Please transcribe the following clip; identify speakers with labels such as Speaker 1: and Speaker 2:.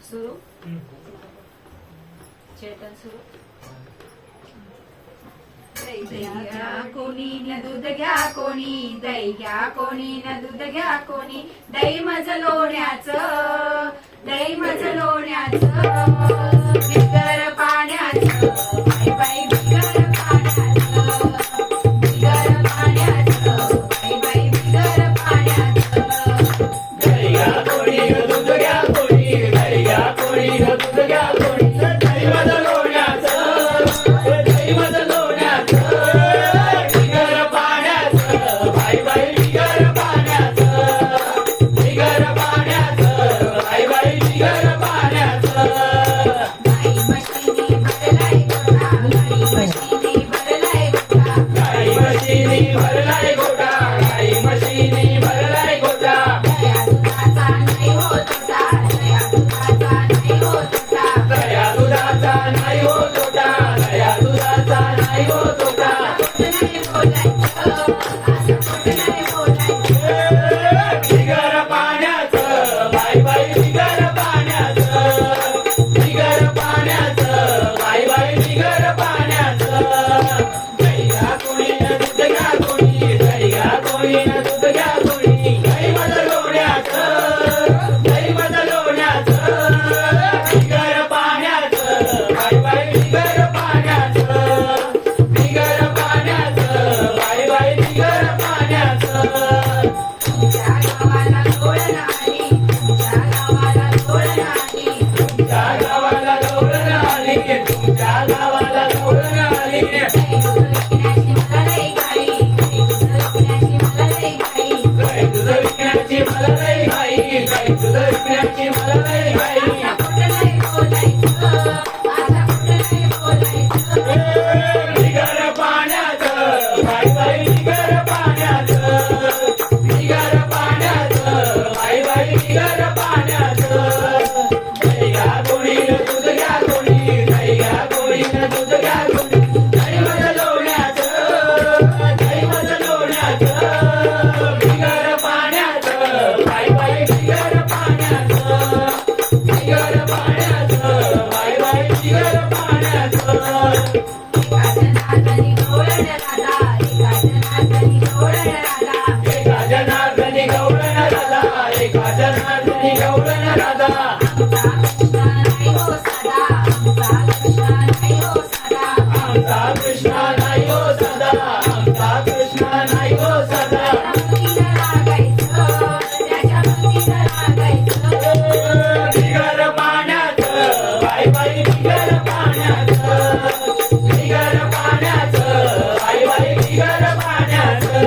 Speaker 1: सुरू चेतन सुरू
Speaker 2: घ्या कोणी न दूध घ्या कोणी दही घ्या कोणी न दूध घ्या कोणी दही मज लोण्याचं बिगर पाण्याचं बाई बाई बिगर पाण्याचं बिगर पाण्याचं बाई बाई बिगर पाण्याचं
Speaker 3: दही घ्या कोणी न दूध घ्या कोणी दही घ्या कोणी न दूध घ्या कोणी दही मज लोण्याचं दही मज लोण्याचं बिगर पाण्याचं बाई बाई बिगर पाण्याचं बिगर पाण्याचं बाई बाई बिगर पाण्याचं
Speaker 2: गाई म्हशीनी भरलाय गोठा गाई म्हशीनी भरलाय गोठा
Speaker 3: गाई म्हशीनी भरलाय गोठा गाई म्हशीनी भरलाय गोठा
Speaker 2: दया दुधाचा नाही होत होता दया दुधाचा नाही होत होता
Speaker 3: दया दुधाचा नाही होत होता दया दुधाचा नाही होत होता
Speaker 2: नाही बोलायचं असं कुठं नाही बोलायचं
Speaker 3: बिगर पाण्याचं बाई बाई बिगर पाण्याचं बिगर पाण्याचं बाई बाई बिगर पाण्याचं दही घ्या कोणी न दूध घ्या कोणी दही घ्या कोणी न दूध घ्या कोणी दही मध लोण्याचं दही मध लोण्याचं बिगर पाण्याचं बाई बाई बिगर पाण्याचं बिगर पाण्याचं बाई बाई बिगर पाण्याचं
Speaker 2: तुमच्या गावाला गोड नाही तुमच्या गावाला गोड नाही
Speaker 3: तुमच्या गावाला गौरण आली तुमच्या गावाला गौरण आली
Speaker 2: काही दूध विकण्याची मला लई घाई काही दूध विकण्याची मला लई घाई
Speaker 3: गाई दूध विकण्याची मला लई घाई गाई दूध विकण्याची मला लई घाई
Speaker 2: आता कुठं नाही बोलायचं आता कुठं नाही बोलायचं
Speaker 3: बिगर पाण्याचं बाई बाई बिगर पाण्याचं बिगर पाण्याचं बाई बाई बिगर पाण्याचं दही घ्या कोणी न दूध घ्या कोणी दही घ्या कोणी न दूध घ्या कोणी दही मध लोण्याचं दही मध लोण्याचं बिगर पाण्याचं बाई बाई बिगर पाण्याचं बिगर पाण्याचं बाई बाई बिगर पाण्याचं
Speaker 2: एका जनार्दनी गवळण राधा एका जनार्दनी गवळण राधा
Speaker 3: एका जनार्दनी गौरण राधा एका जनार्दनी गौरण राधा
Speaker 2: आमचा कृष्ण नाही हो साधा आमचा कृष्ण नाही हो साधा
Speaker 3: आमचा कृष्णा नाही हो सदा आमचा कृष्णा नाही हो सदा
Speaker 2: त्याच्या भक्तीला लागायचं
Speaker 3: बिगर पाण्याचं बाई बाई बिगर पाण्याचं बिगर पाण्याचं बाई बाई बिगर पाण्याचं